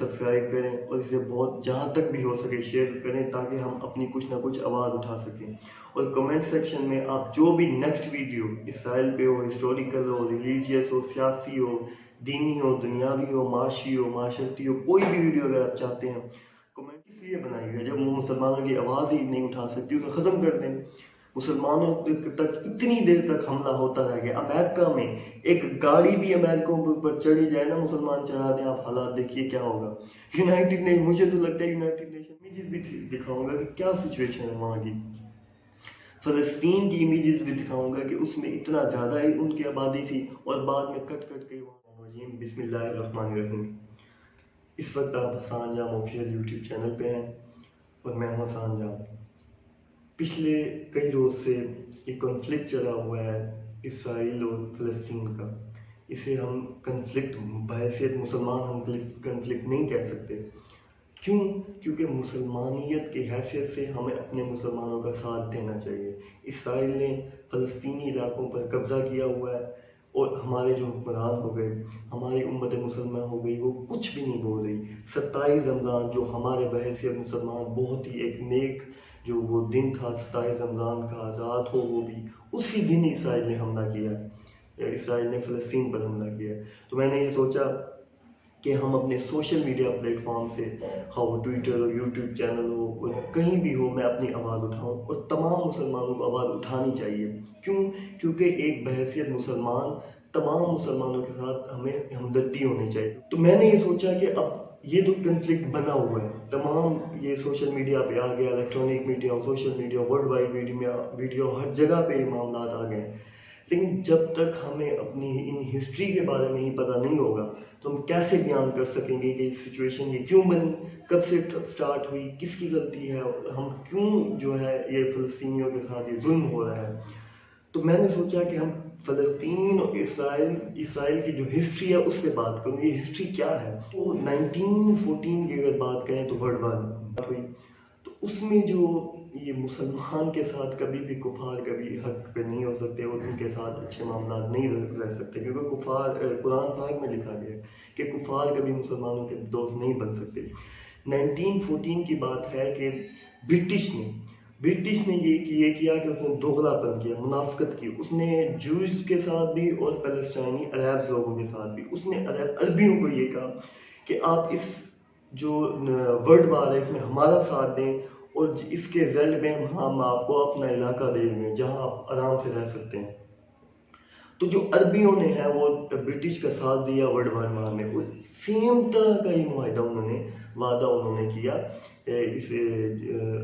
Subscribe کریں اور اسے بہت جہاں تک بھی ہو سکے شیئر کریں تاکہ ہم اپنی کچھ نہ کچھ آواز اٹھا سکیں. اور کمنٹ سیکشن میں آپ جو بھی نیکسٹ ویڈیو اسرائیل پہ ہو، ہسٹوریکل ہو، ریلیجیس ہو، سیاسی ہو، دینی ہو، دنیاوی ہو، معاشی ہو، معاشرتی ہو، کوئی بھی ویڈیو اگر آپ چاہتے ہیں کمنٹ اس لیے بنائی ہے جب وہ مسلمانوں کی آواز ہی نہیں اٹھا سکتی اسے ختم کر دیں. مسلمانوں تک اتنی دیر تک حملہ ہوتا رہ گیا. امریکہ میں ایک گاڑی بھی امریکہ پر چڑھی جائے نا، مسلمان چڑھا دیں، آپ حالات دیکھیے کیا ہوگا. یونائٹڈ نے مجھے تو لگتا ہے یونائٹڈ نیشن امیجز بھی دکھاؤں گا کہ کیا سچویشن ہے وہاں کی. فلسطین کی امیجز بھی دکھاؤں گا کہ اس میں اتنا زیادہ ہی ان کی آبادی تھی اور بعد میں کٹ کٹ کے وہاں. بسم اللہ الرحمن الرحیم. اس وقت آپ حسان جام آفیشیل یوٹیوب چینل پہ ہیں اور میں ہوں حسان جام. پچھلے کئی روز سے ایک کنفلکٹ چلا ہوا ہے اسرائیل اور فلسطین کا. اسے ہم کنفلکٹ بحیثیت مسلمان ہم کنفلکٹ نہیں کہہ سکتے. کیوں؟ کیونکہ مسلمانیت کی حیثیت سے ہمیں اپنے مسلمانوں کا ساتھ دینا چاہیے. اسرائیل نے فلسطینی علاقوں پر قبضہ کیا ہوا ہے اور ہمارے جو حکمران ہو گئے، ہماری امت مسلمہ ہو گئی، وہ کچھ بھی نہیں بول رہی. 27 رمضان جو ہمارے بحیثیت مسلمان بہت ہی ایک نیک جو وہ دن تھا، 27 رمضان کا رات ہو، وہ بھی اسی دن اسرائیل نے حملہ کیا، اسرائیل نے فلسطین پر حملہ کیا. تو میں نے یہ سوچا کہ ہم اپنے سوشل میڈیا پلیٹ فارم سے، وہ ٹویٹر ہو، یوٹیوب چینل ہو، کہیں بھی ہو، میں اپنی آواز اٹھاؤں اور تمام مسلمانوں کو آواز اٹھانی چاہیے. کیوں؟ کیونکہ ایک بحیثیت مسلمان تمام مسلمانوں کے ساتھ ہمیں ہمدردی ہونی چاہیے. تو میں نے یہ سوچا کہ اب یہ تو کنفلکٹ بنا ہوا ہے، تمام یہ سوشل میڈیا پہ آ گیا، electronic media, social media, world wide video, ہر جگہ پہ یہ معاملات آ گئے. لیکن جب تک ہمیں اپنی ان ہسٹری کے بارے میں ہی پتہ نہیں ہوگا تو ہم کیسے بیان کر سکیں گے کہ سچویشن یہ کیوں بنی، کب سے سٹارٹ ہوئی، کس کی غلطی ہے، ہم کیوں جو ہے یہ فلسطینیوں کے ساتھ یہ ظلم ہو رہا ہے. تو میں نے سوچا کہ ہم فلسطین اور اسرائیل کی جو ہسٹری ہے اس پہ بات کروں. یہ ہسٹری کیا ہے؟ تو 1914 کی اگر بات کریں تو ورلڈ وار بات ہوئی، تو اس میں جو یہ مسلمان کے ساتھ کبھی بھی کفار کبھی حق پہ نہیں ہو سکتے اور ان کے ساتھ اچھے معاملات نہیں رہ سکتے، کیونکہ کفار قرآن پاک میں لکھا گیا ہے کہ کفار کبھی مسلمانوں کے دوست نہیں بن سکتے. 1914 کی بات ہے کہ برٹش نے یہ کیا کہ اس نے دوغلا پن کیا، منافقت کی. اس نے جوز کے ساتھ بھی اور پیلسٹائنی عرب لوگوں کے ساتھ بھی، اس نے عربیوں کو یہ کہا کہ آپ اس جو ورلڈ وار ہے اس میں ہمارا ساتھ دیں اور اس کے ریزلٹ میں ہم آپ کو اپنا علاقہ دیں گے جہاں آپ آرام سے رہ سکتے ہیں. تو جو عربیوں نے ہے وہ برٹش کا ساتھ دیا ورلڈ وار میں. سیم طرح کا ہی معاہدہ انہوں نے کیا اس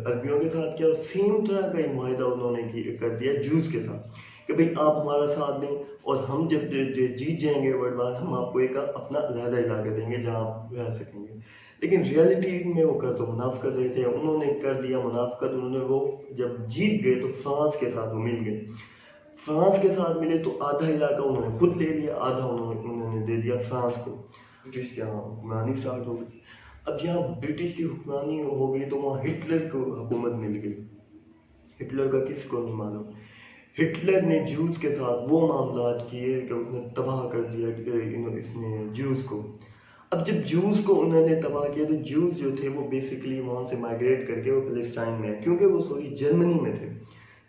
عربیوں کے ساتھ کیا، اور سیم طرح کا ہی معاہدہ انہوں نے کر دیا جوز کے ساتھ کہ بھئی آپ ہمارا ساتھ دیں اور ہم جب جیت جائیں گے ورلڈ وار ہم آپ کو ایک اپنا علیحدہ علاقہ دیں گے جہاں آپ رہ سکیں گے. لیکن ریئلٹی میں وہ کر تو منافقت رہے تھے، انہوں نے کر دیا منافقت. انہوں نے وہ جب جیت گئے تو فرانس کے ساتھ وہ مل گئے. فرانس کے ساتھ ملے تو آدھا علاقہ انہوں نے خود لے لیا، آدھا انہوں نے دے دیا فرانس کو. برٹش کے یہاں حکمرانی سٹارٹ ہو گئی. اب جہاں برٹش کی حکمرانی ہو گئی تو وہاں ہٹلر کو حکومت مل گئی. ہٹلر کا کس کو نہیں معلوم. ہٹلر نے جوز کے ساتھ وہ معاملات کیے کہ اس نے تباہ کر دیا اس نے جوز کو. اب جب جوز کو انہوں نے تباہ کیا تو جوز جو تھے وہ بیسیکلی وہاں سے مائگریٹ کر کے وہ فلسطین میں، کیونکہ وہ جرمنی میں تھے.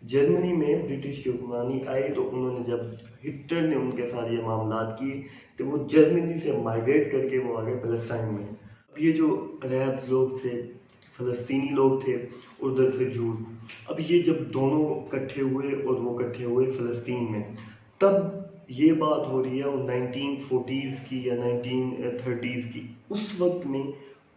جرمنی میں برٹش کی حکمرانی آئی تو انہوں نے جب ہٹلر نے ان کے ساتھ یہ معاملات کیے تو وہ جرمنی سے مائگریٹ کر کے وہ آگے فلسطین میں. اب یہ جو عرب لوگ تھے، فلسطینی لوگ تھے، ادھر سے جوز، اب یہ جب دونوں کٹھے ہوئے اور وہ کٹھے ہوئے فلسطین میں، تب یہ بات ہو رہی ہے 1940s کی یا 1930s کی. اس وقت میں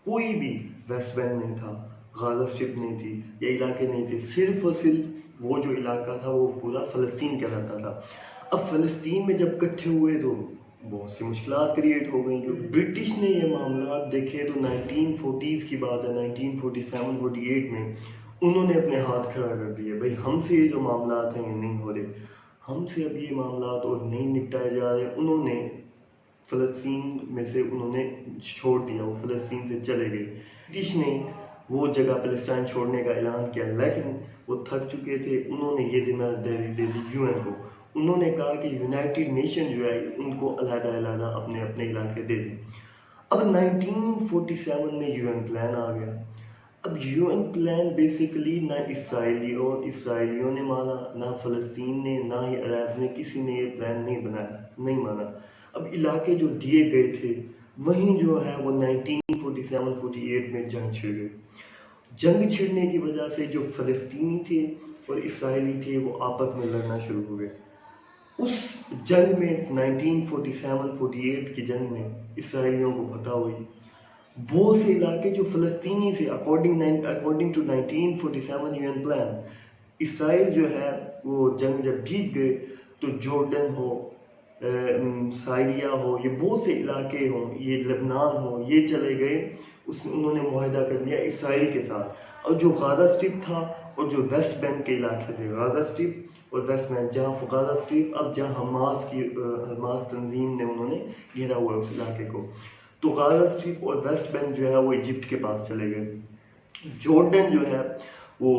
کوئی بھی ویسٹ بینک نہیں تھا، غازہ اسٹرپ نہیں تھی، یہ علاقے نہیں تھے. صرف اور صرف وہ جو علاقہ تھا وہ پورا فلسطین کہلاتا تھا. اب فلسطین میں جب کٹھے ہوئے تو بہت سی مشکلات کریٹ ہو گئیں. برٹش نے یہ معاملات دیکھے تو 1940s کی بات ہے، 1947-48 میں انہوں نے اپنے ہاتھ کھڑا کر دیے. بھائی ہم سے یہ جو معاملات ہیں یہ نہیں ہو رہے، ہم سے اب یہ معاملات اور نہیں نپٹائے جا رہے. انہوں نے فلسطین میں سے انہوں نے چھوڑ دیا، وہ فلسطین سے چلے گئے. برٹش نے وہ جگہ فلسطین چھوڑنے کا اعلان کیا، لیکن وہ تھک چکے تھے. انہوں نے یہ ذمہ داری دے دی UN کو. انہوں نے کہا کہ یونائٹڈ نیشن جو ہے ان کو علیحدہ اپنے علاقے دے دیں. اب 1947 میں UN پلان آ گیا. اب UN پلان بیسیکلی نہ اسرائیلیوں نے مانا، نہ فلسطین نے، نہ ہی عرب نے، کسی نے یہ پلان نہیں بنایا، نہیں مانا. اب علاقے جو دیے گئے تھے وہیں جو ہے وہ 1947-48 میں جنگ چھڑ گئی. جنگ چھڑنے کی وجہ سے جو فلسطینی تھے اور اسرائیلی تھے وہ آپس میں لڑنا شروع ہو گئے. اس جنگ میں 1947-48 کی جنگ میں اسرائیلیوں کو فتح ہوئی. بہت سے علاقے جو فلسطینی تھے اکارڈنگ ٹو 1947 UN پلان، اسرائیل جو ہے وہ جنگ جب جیت گئے تو جورڈن ہو، سائریا ہو، یہ بہت سے علاقے ہوں، یہ لبنان ہو، یہ چلے گئے. انہوں نے معاہدہ کر لیا اسرائیل کے ساتھ. اور جو غازہ اسٹرپ تھا اور جو ویسٹ بینک کے علاقے تھے، غازہ اسٹرپ اور ویسٹ بینک، جہاں غازہ اسٹرپ اب جہاں حماس تنظیم نے انہوں نے گھیرا ہوا ہے اس علاقے کو، تو غازہ اسٹرپ اور ویسٹ بینک جو ہے وہ ایجپٹ کے پاس چلے گئے. جورڈن جو ہے وہ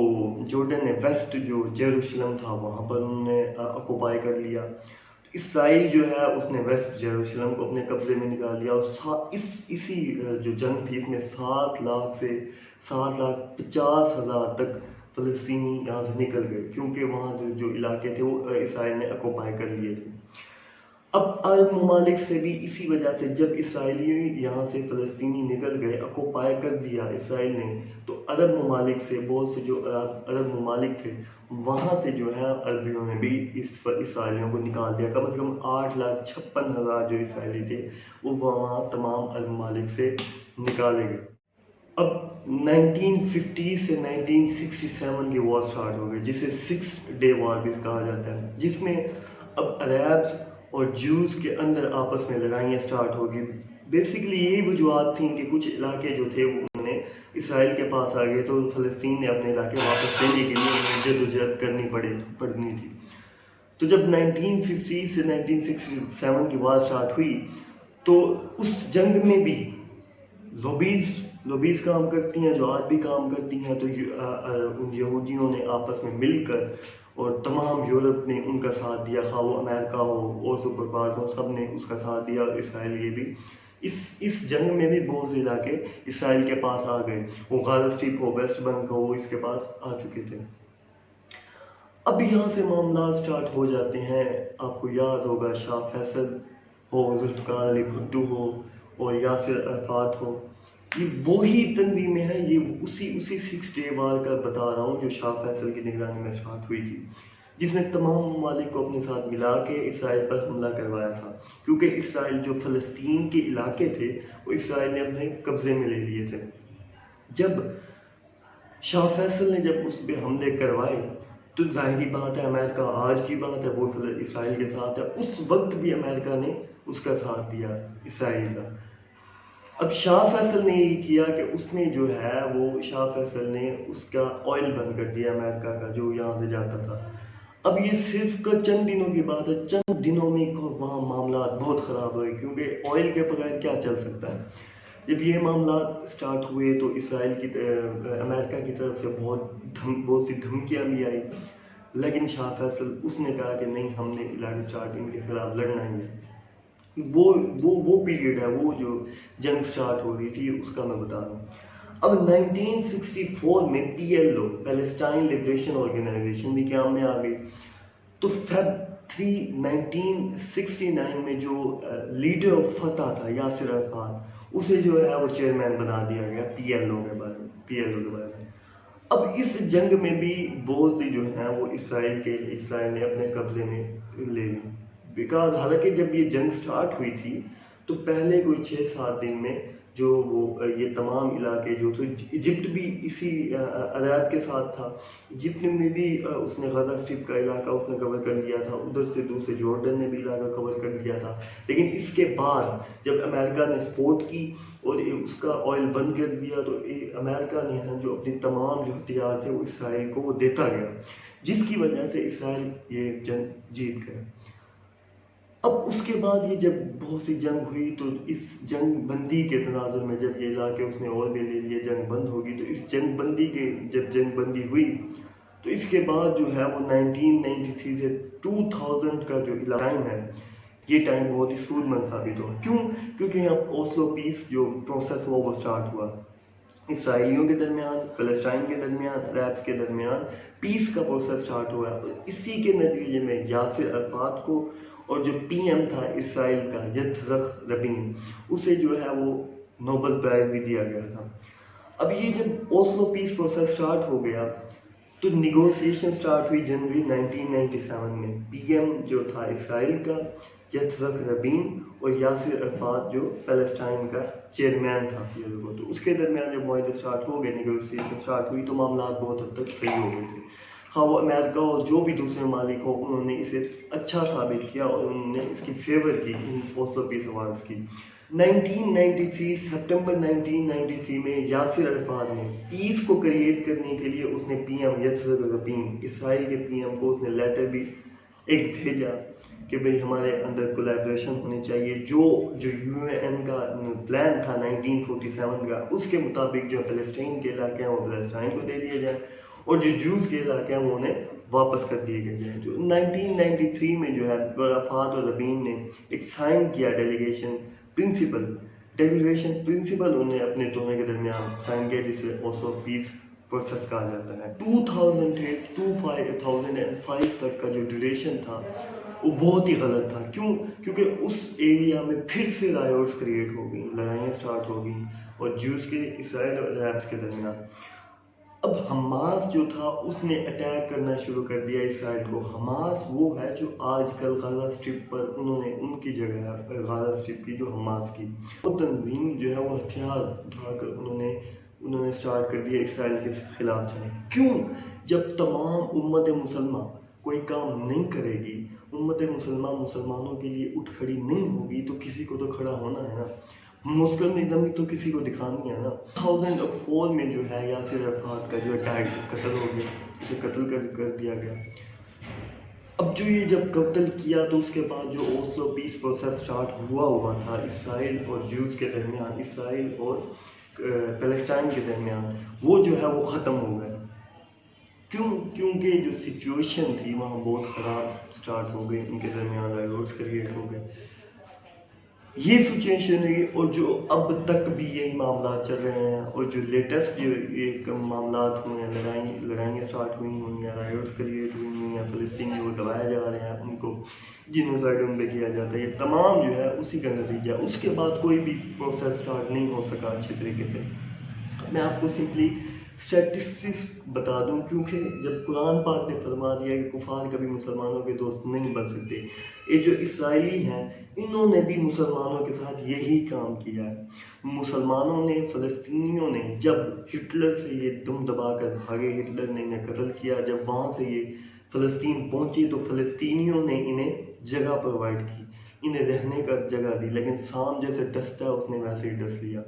جورڈن نے ویسٹ جو جیروشلم تھا وہاں پر انہوں نے اکوپائی کر لیا. اسرائیل جو ہے اس نے ویسٹ جیروشلم کو اپنے قبضے میں نکال لیا. اور اسی جو جنگ تھی اس میں 7 لاکھ سے 7,50,000 تک فلسطینی یہاں سے نکل گئے، کیونکہ وہاں جو علاقے تھے وہ اسرائیل نے اکوپائی کر لیے تھے. اب عرب ممالک سے بھی اسی وجہ سے جب اسرائیلی یہاں سے فلسطینی نکل گئے، اکوپائی کر دیا اسرائیل نے، تو عرب ممالک سے بہت سے جو عرب ممالک تھے وہاں سے جو ہے عربیوں نے بھی اسرائیلیوں کو نکال دیا. کم از کم 8,56,000 جو اسرائیلی تھے وہ وہاں تمام عرب ممالک سے نکالے گئے. اب 1950 سے 1967 کی وار سٹارٹ ہو گئی، جسے 6 ڈے وار بھی کہا جاتا ہے، جس میں اب عرب اور جوز کے اندر آپس میں لڑائیاں سٹارٹ ہوگی. بیسیکلی یہی وجوہات تھیں کہ کچھ علاقے جو تھے وہ انہوں نے اسرائیل کے پاس آ گئے، تو فلسطین نے اپنے علاقے واپس لینے کے لیے انہیں جدوجہد کرنی پڑنی تھی. تو جب 1950 سے 1967 کی وار سٹارٹ ہوئی تو اس جنگ میں بھی لوبیز کام کرتی ہیں جو آج بھی کام کرتی ہیں. تو ان یہودیوں نے آپس میں مل کر اور تمام یورپ نے ان کا ساتھ دیا، خواہ وہ امریکہ ہو اور سپر پاورز ہو، سب نے اس کا ساتھ دیا. اور اسرائیل یہ بھی اس جنگ میں بھی بہت سے علاقے اسرائیل کے پاس آ گئے. وہ غازہ اسٹرپ ہو، ویسٹ بینک ہو، وہ اس کے پاس آ چکے تھے. اب یہاں سے معاملات سٹارٹ ہو جاتے ہیں. آپ کو یاد ہوگا شاہ فیصل ہو، ذوالفقار علی بھٹو ہو اور یاسر عرفات ہو، یہ وہی تنظیمیں ہیں. یہ اسی 6 ڈے وار کا بتا رہا ہوں جو شاہ فیصل کی نگرانی میں سٹارٹ ہوئی تھی، جس نے تمام ممالک کو اپنے ساتھ ملا کے اسرائیل پر حملہ کروایا تھا. کیونکہ اسرائیل جو فلسطین کے علاقے تھے وہ اسرائیل نے اپنے قبضے میں لے لیے تھے. جب شاہ فیصل نے جب اس پہ حملے کروائے تو ظاہری بات ہے، امریکہ آج کی بات ہے وہ اسرائیل کے ساتھ ہے، اس وقت بھی امریکہ نے اس کا ساتھ دیا اسرائیل کا. اب شاہ فیصل نے یہ کیا کہ اس نے جو ہے وہ شاہ فیصل نے اس کا آئل بند کر دیا امریکہ کا جو یہاں سے جاتا تھا. اب یہ صرف چند دنوں کی بات ہے، چند دنوں میں وہاں معاملات بہت خراب ہوئے، کیونکہ آئل کے بغیر کیا چل سکتا ہے. جب یہ معاملات سٹارٹ ہوئے تو اسرائیل امریکہ کی طرف سے بہت سی دھمکیاں بھی آئی، لیکن شاہ فیصل اس نے کہا کہ نہیں، ہم نے علاقے سٹارٹ ان کے خلاف لڑنا ہی ہے. وہ پیریڈ ہے، وہ جو جنگ سٹارٹ ہو رہی تھی اس کا میں بتا رہا ہوں. اب 1964 میں PLO پیلسٹائن لبریشن آرگنائزیشن بھی قیام میں آ گئی. تو فیب 3 1969 میں جو لیڈر آف فتح تھا یاسر عرفات، اسے جو ہے وہ چیئرمین بنا دیا گیا PLO کے بارے میں. اب اس جنگ میں بھی بہت سی جو ہیں وہ اسرائیل نے اپنے قبضے میں لے لی. بیکاز حالانکہ جب یہ جنگ سٹارٹ ہوئی تھی تو پہلے کوئی 6-7 دن میں جو یہ تمام علاقے جو تھے، ایجپٹ بھی اسی عرب کے ساتھ تھا. ایجپٹ میں بھی اس نے غزہ اسٹرپ کا علاقہ اس نے کور کر لیا تھا، ادھر سے دوسرے جورڈن نے بھی علاقہ کور کر لیا تھا. لیکن اس کے بعد جب امریکہ نے سپورٹ کی اور اس کا آئل بند کر دیا تو امریکہ نے جو اپنی تمام جو ہتھیار تھے وہ اسرائیل کو وہ دیتا گیا، جس کی وجہ سے اسرائیل یہ جنگ جیت گیا. اب اس کے بعد یہ جب بہت سی جنگ ہوئی تو اس جنگ بندی کے تناظر میں جب یہ علاقے اس نے اور بھی لے لیے، جنگ بند ہوگی، تو اس جنگ بندی ہوئی تو اس کے بعد جو ہے وہ 1993 سے 2000 کا جو ٹائم ہے، یہ ٹائم بہت ہی سود مند ثابت ہوا. کیوں؟ کیونکہ یہاں اوسلو پیس جو پروسیس ہوا وہ اسٹارٹ ہوا. اسرائیلیوں کے درمیان، فلسطین کے درمیان، عربs کے درمیان پیس کا پروسیس اسٹارٹ ہوا. اور اسی کے نتیجے میں یاسر عرفات کو اور جو پی ایم تھا اسرائیل کا یتزق ربین، اسے جو ہے وہ نوبل پرائز بھی دیا گیا تھا. اب یہ جب اوسلو پیس پروسیس اسٹارٹ ہو گیا تو نیگوسیشن اسٹارٹ ہوئی جنوری 1997 میں. پی ایم جو تھا اسرائیل کا یتزق ربین اور یاسر عرفات جو فلسطین کا چیئرمین تھا. تو اس کے درمیان جب معاہدے اسٹارٹ ہو گئے، نیگوسیشن اسٹارٹ ہوئی تو معاملات بہت حد تک صحیح ہو گئے تھے. ہاں وہ امریکہ اور جو بھی دوسرے ممالک ہوں انہوں نے اسے اچھا ثابت کیا اور انہوں نے اس کی فیور کی ان اوسلو پیس ایوارڈز کی. 1993 سپٹمبر 1993 میں یاسر عرفات نے پیس کو کریٹ کرنے کے لیے اس نے پی ایم یتزق ربین اسرائیل کے پی ایم کو اس نے لیٹر بھی ایک بھیجا کہ بھئی ہمارے اندر کولیبریشن ہونی چاہیے. جو یو این کا پلان تھا 1947 کا، اس کے مطابق جو فلسطین کے علاقے ہیں وہ فلسطین کو دے دیے جائیں اور جو جوز کے علاقے ہیں وہ انہیں واپس کر دیے گئے ہیں. جو 1993 میں جو ہے عرفات اور ربین نے ایک سائن کیا ڈیکلیریشن پرنسپل انہیں اپنے دونوں کے درمیان سائن کیا، جسے اوسلو پیس پروسیس کہا جاتا ہے. 2005 تک کا جو ڈیوریشن تھا وہ بہت ہی غلط تھا. کیوں؟ کیونکہ اس ایریا میں پھر سے رائٹس کریٹ ہو گئیں، لڑائیاں سٹارٹ ہو گئیں اور جوز کے اسرائیل اور عربs کے درمیان. اب حماس جو تھا اس نے اٹیک کرنا شروع کر دیا اسرائیل کو. حماس وہ ہے جو آج کل غزہ اسٹرپ پر انہوں نے ان کی جگہ ہے غزہ اسٹرپ کی جو حماس کی وہ تنظیم جو ہے وہ ہتھیار اٹھا کر انہوں نے اسٹارٹ کر دیا اسرائیل کے خلاف جنگ. کیوں؟ جب تمام امت مسلمہ کوئی کام نہیں کرے گی، امت مسلمہ مسلمانوں کے لیے اٹھ کھڑی نہیں ہوگی تو کسی کو تو کھڑا ہونا ہے نا. مسلم نظام تو کسی کو دکھانی ہے نا. 2004 میں جو ہے یاسر عرفات کا جو قتل ہو گیا، اسے قتل کر دیا گیا. اب جو یہ جب قتل کیا تو اس کے بعد جو اوسلو پیس پروسیس سٹارٹ ہوا تھا اسرائیل اور جوز کے درمیان، اسرائیل اور فلسطین کے درمیان، وہ جو ہے وہ ختم ہو گئے. کیوں؟ کیونکہ جو سچویشن تھی وہاں بہت خراب سٹارٹ ہو گئی، ان کے درمیان رائٹس کریٹ ہو گئے. یہ سچویشن ہے اور جو اب تک بھی یہی معاملات چل رہے ہیں اور جو لیٹسٹ جو ایک معاملات ہوئے ہیں، لڑائیاں سٹارٹ ہوئی ہیں، رائٹس کریٹ ہوئی ہیں، فلسطینی وہ دبائے جا رہے ہیں، ان کو جینوسائیڈ ان پہ کیا جاتا ہے، یہ تمام جو ہے اسی کا نتیجہ. اس کے بعد کوئی بھی پروسیس سٹارٹ نہیں ہو سکا اچھے طریقے سے. میں آپ کو سمپلی اسٹیٹسٹکس بتا دوں، کیونکہ جب قرآن پاک نے فرما دیا کہ کفار کبھی مسلمانوں کے دوست نہیں بن سکتے، یہ جو اسرائیلی ہیں انہوں نے بھی مسلمانوں کے ساتھ یہی کام کیا ہے. مسلمانوں نے، فلسطینیوں نے جب ہٹلر سے یہ دم دبا کر بھاگے، ہٹلر نے انہیں قتل کیا، جب وہاں سے یہ فلسطین پہنچے تو فلسطینیوں نے انہیں جگہ پرووائڈ کی، انہیں رہنے کا جگہ دی. لیکن سام جیسے ڈستا ہے اس نے ویسے ہی ڈس لیا.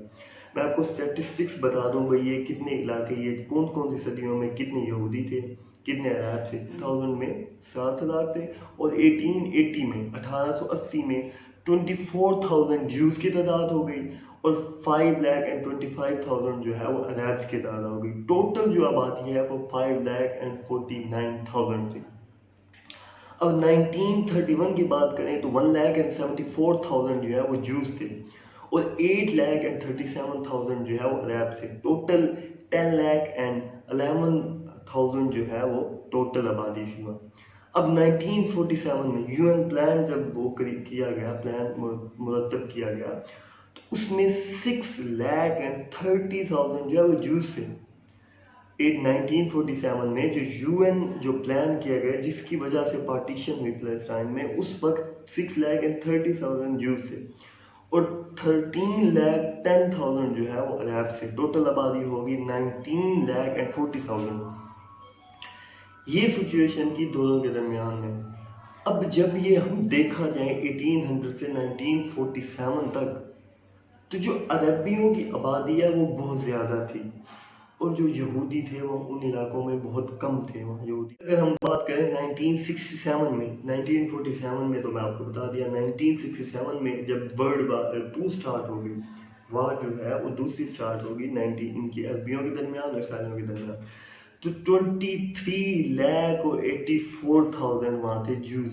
میں آپ کو اسٹیٹسٹکس بتا دوں بھائی یہ کتنے علاقے، یہ کون سی صدیوں میں کتنے یہودی تھے، کتنے عرب تھے. 2000 میں 7,000 تھے اور 1880 میں 1880 میں 24,000 جوز کی تعداد ہو گئی اور 5,25,000 جو ہے وہ عربs کی تعداد ہو گئی. ٹوٹل جو آبادی ہے وہ 5,49,000 تھی. اب 1931 کی بات کریں تو 1,74,000 جو ہے وہ جوز تھے اور 8,37,000 جو ہے وہ عرب سے. ٹوٹل 10,11,000 جو ہے وہ ٹوٹل آبادی تھی. اب 1947 میں یو این پلان جب وہ کیا گیا، پلان مرتب کیا گیا تو اس میں 6,30,000 جو ہے وہ جوز سے. 1947 میں جو یو این جو پلان کیا گیا جس کی وجہ سے پارٹیشن ہوئی فلسطین میں، اس وقت 6,30,000 جوز سے اور 13,10,000 جو ہے وہ عرب سے. ٹوٹل آبادی ہوگی 19,40,000. یہ سچویشن کی دونوں کے درمیان میں. اب جب یہ ہم دیکھا جائے 1800 سے 1947 تک تو جو عربیوں کی آبادی ہے وہ بہت زیادہ تھی اور جو یہودی تھے وہ ان علاقوں میں بہت کم تھے. وہاں یہودی اگر ہم بات کریں 1967 میں، 1947 میں تو میں آپ کو بتا دیا 1967 میں جب ورلڈ وار 2 سٹارٹ ہو گئی، وار جو ہے وہ دوسری سٹارٹ ہوگی ان کی عربیوں کے درمیان اور عیسائیوں کے درمیان، تو 23,84,000 وہاں تھے جوز.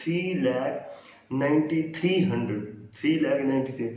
3,93,000।